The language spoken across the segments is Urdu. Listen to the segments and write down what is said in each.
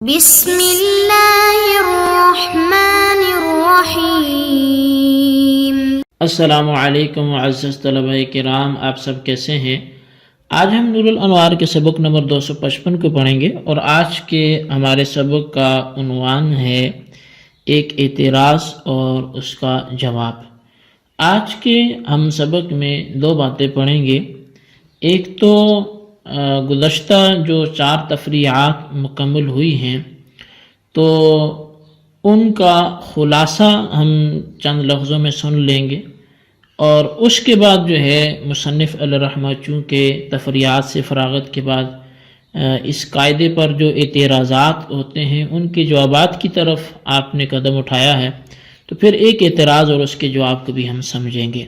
بسم اللہ الرحمن الرحیم۔ السلام علیکم معزز طلبہ کرام، آپ سب کیسے ہیں؟ آج ہم نور الانوار کے سبق نمبر 255 کو پڑھیں گے، اور آج کے ہمارے سبق کا عنوان ہے ایک اعتراض اور اس کا جواب۔ آج کے ہم سبق میں دو باتیں پڑھیں گے۔ ایک تو گزشتہ جو 4 تفریعات مکمل ہوئی ہیں تو ان کا خلاصہ ہم چند لفظوں میں سن لیں گے، اور اس کے بعد جو ہے مصنف علیہ رحمہ چونکہ تفریعات سے فراغت کے بعد اس قاعدے پر جو اعتراضات ہوتے ہیں ان کے جوابات کی طرف آپ نے قدم اٹھایا ہے، تو پھر ایک اعتراض اور اس کے جواب کو بھی ہم سمجھیں گے۔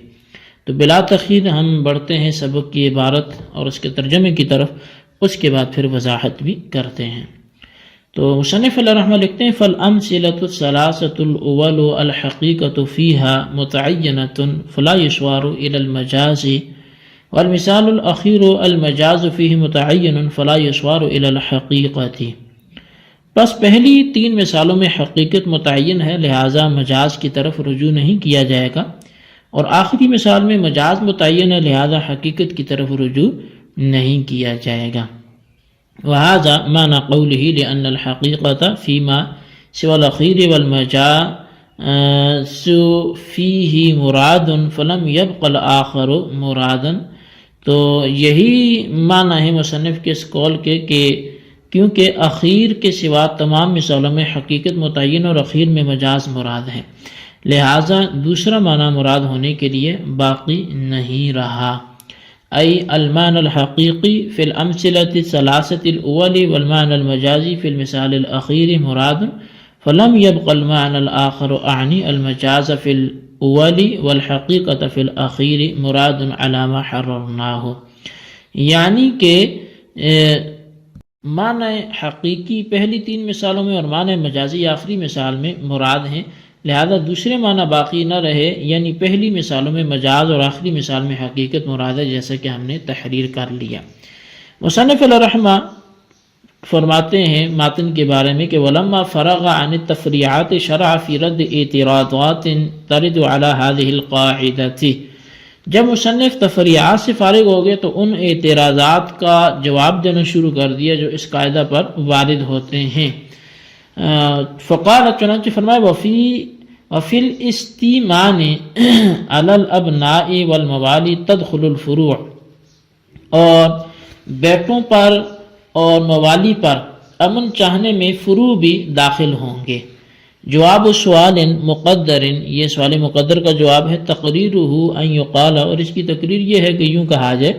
تو بلا تاخیر ہم بڑھتے ہیں سبق کی عبارت اور اس کے ترجمے کی طرف، اس کے بعد پھر وضاحت بھی کرتے ہیں۔ تو مصنف علیہ رحمہ لکھتے ہیں فالامثلۃ الثلاثۃ الاول الحقیقۃ فیہا متعینۃ فلا یشوار الی المجاز والمثال الاخیر المجاز فیہ متعین فلا یشوار الی الحقیقۃ۔ بس پہلی 3 مثالوں میں حقیقت متعین ہے، لہذا مجاز کی طرف رجوع نہیں کیا جائے گا، اور آخری مثال میں مجاز متعین ہے، لہذا حقیقت کی طرف رجوع نہیں کیا جائے گا۔ وهذا معنى قوله لأن الحقيقة فيما سوى الأخير والمجاز فيه مراد فلم يبق الآخر مرادا۔ تو یہی معنی ہے مصنف کے اس قول کے کہ کیونکہ اخیر کے سوا تمام مثالوں میں حقیقت متعین اور اخیر میں مجاز مراد ہے، لہذا دوسرا معنی مراد ہونے کے لیے باقی نہیں رہا۔ ای المعنى الحقیقی فی الامثلۃ الثلاثۃ الاول والمعنى المجازی فی المثال الاخیر مراد فلم يبق المعنى الآخر اعنی المجاز فی الاول والحقیقۃ فی الاخیر مراد علی ما حررناہ۔ یعنی کہ معنی حقیقی پہلی 3 مثالوں میں اور معنی مجازی آخری مثال میں مراد ہیں، لہذا دوسرے معنی باقی نہ رہے، یعنی پہلی مثالوں میں مجاز اور آخری مثال میں حقیقت مراد ہے، جیسا کہ ہم نے تحریر کر لیا۔ مصنف علیہ رحمہ فرماتے ہیں ماتن کے بارے میں کہ وَلَمَّا فَرَغَ عَنِ التَّفْرِيعَاتِ شَرَعَ فِي رَدِّ اعتراضات ترد علی هذه القاعدة۔ جب مصنف تفریعات سے فارغ ہو گئے تو ان اعتراضات کا جواب دینا شروع کر دیا جو اس قاعدہ پر وارد ہوتے ہیں۔ فقال، چنانچہ فرمایا وفی الاستیمان علی الابناء والموالی تدخل الفروع، اور بیٹوں پر اور موالی پر امن چاہنے میں فروع بھی داخل ہوں گے۔ جواب سوال مقدر، یہ سوال مقدر کا جواب ہے، تقریرہ ان یقال، اور اس کی تقریر یہ ہے کہ یوں کہا جائے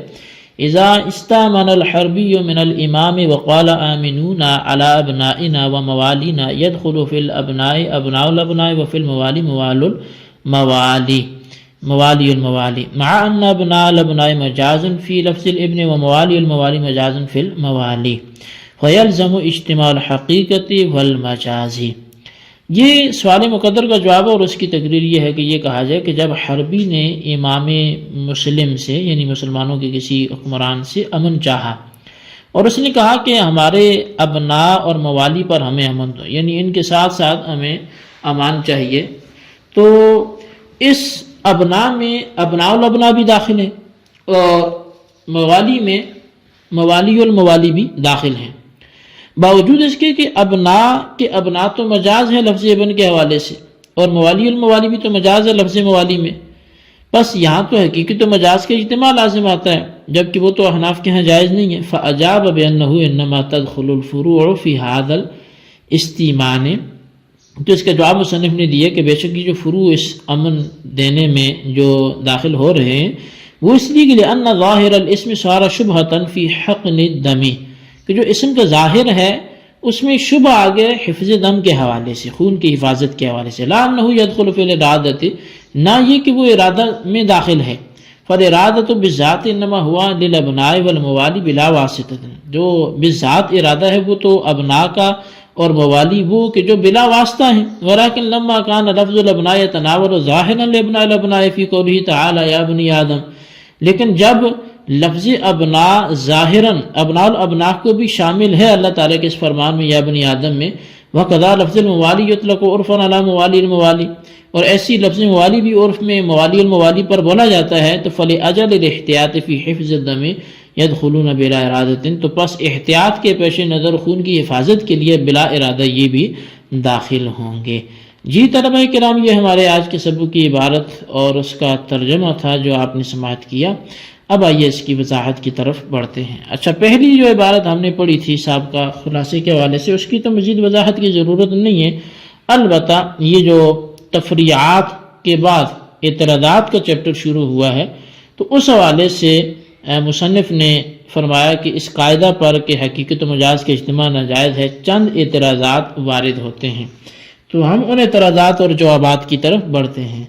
اذا استامن الحربی من الامام وقال آمنونا علی ابنائنا وموالینا يدخل فی الابناء ابناء الابناء وفی الموالی موالی الموالی مع ان ابناء الابناء مجاز فی لفظ الابن وموالی الموالی مجاز فی الموالی فیلزم اجتماع الحقیقت والمجاز۔ یہ سوال مقدر کا جواب ہے، اور اس کی تقریر یہ ہے کہ یہ کہا جائے کہ جب حربی نے امام مسلم سے یعنی مسلمانوں کے کسی حکمران سے امن چاہا اور اس نے کہا کہ ہمارے ابناء اور موالی پر ہمیں امن دو، یعنی ان کے ساتھ ساتھ ہمیں امان چاہیے، تو اس ابناء میں ابناء الابناء بھی داخل ہیں اور موالی میں موالی الموالی بھی داخل ہیں، باوجود اس کے کہ ابناء تو مجاز ہے لفظ ابن کے حوالے سے، اور موالی الموالی بھی تو مجاز ہے لفظ موالی میں، بس یہاں تو حقیقی تو مجاز کے اجتماع لازم آتا ہے، جبکہ وہ تو احناف کے ہاں جائز نہیں ہے۔ فأجاب بأنه انما تدخل الفروع في هذا الاستیمان، تو اس کا جواب مصنف نے دیا کہ بے شک یہ جو فروع اس امن دینے میں جو داخل ہو رہے ہیں وہ اس لیے کہ لأن ظاہر الاسم صار شبہۃ فی حقن الدم، کہ جو اسم کا ظاہر ہے اس میں شبہ آگے حفظ دم کے حوالے سے، خون کی حفاظت کے حوالے سے، لا انہ یدخل فی الارادۃ، نہ یہ کہ وہ ارادہ میں داخل ہے، فالارادۃ بالذات انما ہوا للابناء والموالی بلا واسطۃ، جو بالذات ارادہ ہے وہ تو ابناء کا اور موالی وہ کہ جو بلا واسطہ ہیں، ولکن لما کان لفظ الابناء يتناول ظاہرا لابناء الابناء فی قوله تعالی یا بنی آدم، لیکن جب لفظ ابنا ظاہراً ابناء الابناء کو بھی شامل ہے اللہ تعالیٰ کے اس فرمان میں یا بنی آدم میں، وَقَذَا لفظ الموالی یطلق عرفاً علی موالی الموالی، اور ایسی لفظ موالی بھی عرف میں موالی الموالی پر بولا جاتا ہے، تو فَلِأَجَلِ الْاحْتِيَاطِ فِي حِفْظِ الدَّمِ يَدْخُلُونَ بِلَا إِرَادَةٍ، تو پس احتیاط کے پیش نظر خون کی حفاظت کے لیے بلا ارادہ یہ بھی داخل ہوں گے۔ جی طلبہ کرام، یہ ہمارے آج کے سبق کی عبارت اور اس کا ترجمہ تھا جو آپ نے سماعت کیا۔ اب آئیے اس کی وضاحت کی طرف بڑھتے ہیں۔ اچھا، پہلی جو عبارت ہم نے پڑھی تھی سابقہ خلاصے کے حوالے سے، اس کی تو مزید وضاحت کی ضرورت نہیں ہے، البتہ یہ جو تفریعات کے بعد اعتراضات کا چیپٹر شروع ہوا ہے تو اس حوالے سے مصنف نے فرمایا کہ اس قاعدہ پر کہ حقیقت و مجاز کے اجتماع ناجائز ہے، چند اعتراضات وارد ہوتے ہیں، تو ہم ان اعتراضات اور جوابات کی طرف بڑھتے ہیں۔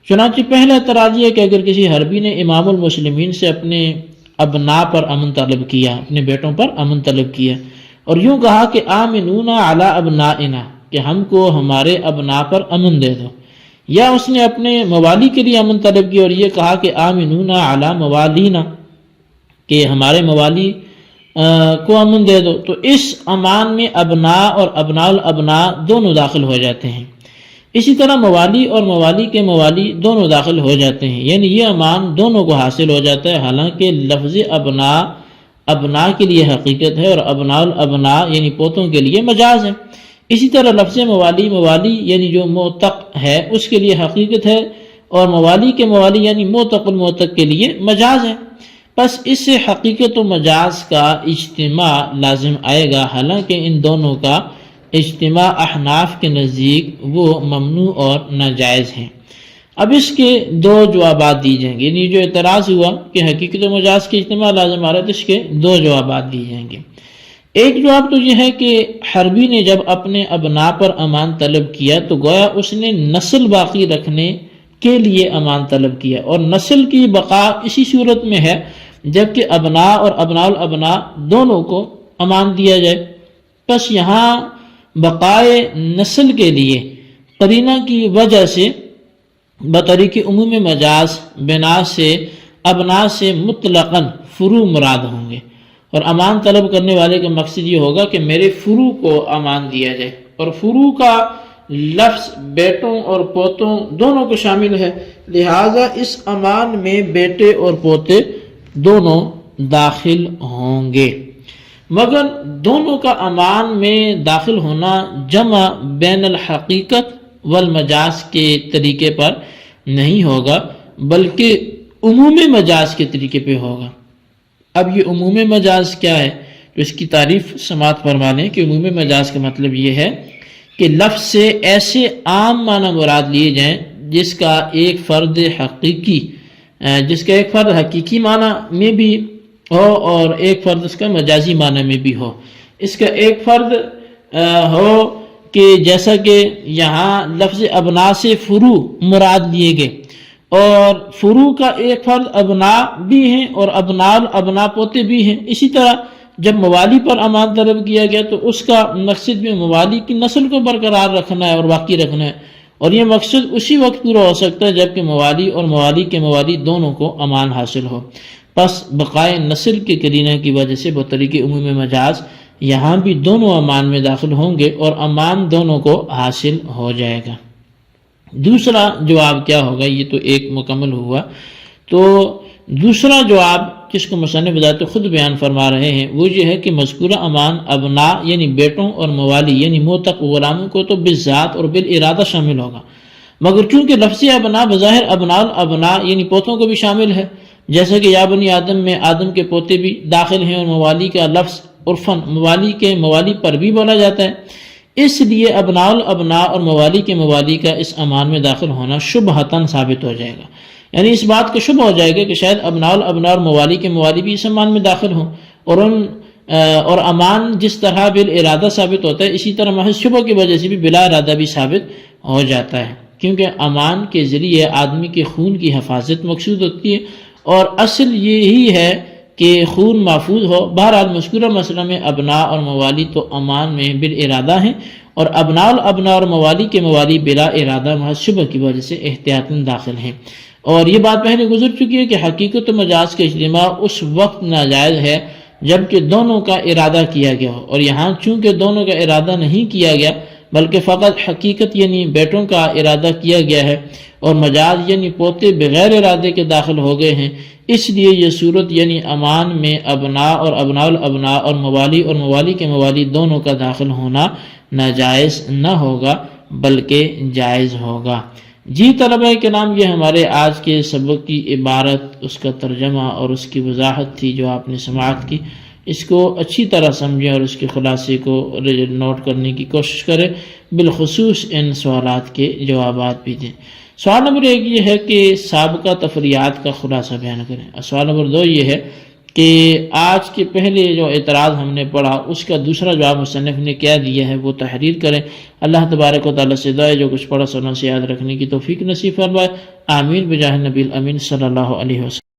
چنانچہ پہلا اعتراض یہ کہ اگر کسی حربی نے امام المسلمین سے اپنے ابناء پر امن طلب کیا، اپنے بیٹوں پر امن طلب کیا، اور یوں کہا کہ آمنون علی ابنائنا، کہ ہم کو ہمارے ابناء پر امن دے دو، یا اس نے اپنے موالی کے لیے امن طلب کیا اور یہ کہا کہ آمنون علی موالینا، کہ ہمارے موالی کو امن دے دو، تو اس امان میں ابناء اور ابناء الابناء دونوں داخل ہو جاتے ہیں۔ اسی طرح موالی اور موالی کے موالی دونوں داخل ہو جاتے ہیں، یعنی یہ امان دونوں کو حاصل ہو جاتا ہے، حالانکہ لفظ ابناء ابناء کے لیے حقیقت ہے اور ابناء الابناء یعنی پوتوں کے لیے مجاز ہے۔ اسی طرح لفظ موالی موالی یعنی جو معتق ہے اس کے لیے حقیقت ہے، اور موالی کے موالی یعنی معتق المعتق کے لیے مجاز ہے۔ پس اس سے حقیقت و مجاز کا اجتماع لازم آئے گا، حالانکہ ان دونوں کا اجتماع احناف کے نزدیک وہ ممنوع اور ناجائز ہیں۔ اب اس کے دو جوابات دی جائیں گے، یعنی جو اعتراض ہوا کہ حقیقت و مجاز کے اجتماع لازم آ رہا ہے، تو اس کے دو جوابات دی جائیں گے۔ ایک جواب تو یہ ہے کہ حربی نے جب اپنے ابناء پر امان طلب کیا تو گویا اس نے نسل باقی رکھنے کے لیے امان طلب کیا، اور نسل کی بقا اسی صورت میں ہے جبکہ ابناء اور ابناء الابناء دونوں کو امان دیا جائے۔ پس یہاں بقائے نسل کے لیے قرینہ کی وجہ سے بطریق عموم مجاز بنا سے ابناء سے مطلقاً فروع مراد ہوں گے، اور امان طلب کرنے والے کا مقصد یہ ہوگا کہ میرے فروع کو امان دیا جائے، اور فروع کا لفظ بیٹوں اور پوتوں دونوں کو شامل ہے، لہٰذا اس امان میں بیٹے اور پوتے دونوں داخل ہوں گے، مگر دونوں کا امان میں داخل ہونا جمع بین الحقیقت والمجاز کے طریقے پر نہیں ہوگا، بلکہ عموم مجاز کے طریقے پہ ہوگا۔ اب یہ عموم مجاز کیا ہے؟ تو اس کی تعریف سماعت فرما لیں کہ عموم مجاز کا مطلب یہ ہے کہ لفظ سے ایسے عام معنی مراد لیے جائیں جس کا ایک فرد حقیقی معنی میں بھی ہو اور ایک فرد اس کا مجازی معنی میں بھی ہو۔ اس کا ایک فرد ہو کہ جیسا کہ یہاں لفظ ابناء سے فروع مراد لیے گئے، اور فروع کا ایک فرد ابناء بھی ہیں اور ابناء پوتے بھی ہیں۔ اسی طرح جب موالی پر امان طلب کیا گیا تو اس کا مقصد بھی موالی کی نسل کو برقرار رکھنا ہے اور باقی رکھنا ہے، اور یہ مقصد اسی وقت پورا ہو سکتا ہے جبکہ موالی اور موالی کے موالی دونوں کو امان حاصل ہو۔ پس بقائے نسل کے قرینہ کی وجہ سے بطریق عموم مجاز یہاں بھی دونوں امان میں داخل ہوں گے اور امان دونوں کو حاصل ہو جائے گا۔ دوسرا جواب کیا ہوگا؟ یہ تو ایک مکمل ہوا، تو دوسرا جواب جس کو مصنف بذات خود بیان فرما رہے ہیں وہ یہ ہے کہ مذکورہ امان ابناء یعنی بیٹوں اور موالی یعنی معتق غلاموں کو تو بالذات اور بالارادہ شامل ہوگا، مگر چونکہ لفظ ابناء بظاہر ابناء الابناء یعنی پوتوں کو بھی شامل ہے، جیسا کہ یا بنی آدم میں آدم کے پوتے بھی داخل ہیں، اور موالی کا لفظ عرفاً موالی کے موالی پر بھی بولا جاتا ہے، اس لیے ابناء الابناء اور موالی کے موالی کا اس امان میں داخل ہونا شبہتاً ثابت ہو جائے گا، یعنی اس بات کا شبہ ہو جائے گا کہ شاید ابناء الابناء اور موالی کے موالی بھی اس امان میں داخل ہوں، اور امان جس طرح بالارادہ ثابت ہوتا ہے اسی طرح محض شبہ کی وجہ سے بھی بلا ارادہ بھی ثابت ہو جاتا ہے، کیونکہ امان کے ذریعے آدمی کے خون کی حفاظت مقصود ہوتی ہے اور اصل یہی ہے کہ خون محفوظ ہو۔ بہرحال مذکورہ مسئلہ میں ابناء اور موالی تو امان میں بالارادہ ہیں، اور ابناء الابناء اور موالی کے موالی بلا ارادہ محض شبہ کی وجہ سے احتیاطاً داخل ہیں۔ اور یہ بات پہلے گزر چکی ہے کہ حقیقت و مجاز کا اجتماع اس وقت ناجائز ہے جبکہ دونوں کا ارادہ کیا گیا ہو، اور یہاں چونکہ دونوں کا ارادہ نہیں کیا گیا بلکہ فقط حقیقت یعنی بیٹوں کا ارادہ کیا گیا ہے اور مجاز یعنی پوتے بغیر ارادے کے داخل ہو گئے ہیں، اس لیے یہ صورت یعنی امان میں ابناء اور ابناء الابناء اور موالی کے موالی دونوں کا داخل ہونا ناجائز نہ ہوگا بلکہ جائز ہوگا۔ جی طلبہ کرام، یہ ہمارے آج کے سبق کی عبارت، اس کا ترجمہ اور اس کی وضاحت تھی جو آپ نے سماعت کی۔ اس کو اچھی طرح سمجھیں اور اس کے خلاصے کو نوٹ کرنے کی کوشش کریں، بالخصوص ان سوالات کے جوابات بھی دیں۔ سوال نمبر 1 یہ ہے کہ سابقہ تفریعات کا خلاصہ بیان کریں۔ سوال نمبر 2 یہ ہے کہ آج کے پہلے جو اعتراض ہم نے پڑھا اس کا دوسرا جواب مصنف نے کیا دیا ہے وہ تحریر کریں۔ اللہ تبارک و تعالیٰ سے دعا ہے جو کچھ پڑھا سنا سے یاد رکھنے کی توفیق نصیب فرمائے، آمین بجاہ نبی الامین صلی اللہ علیہ وسلم۔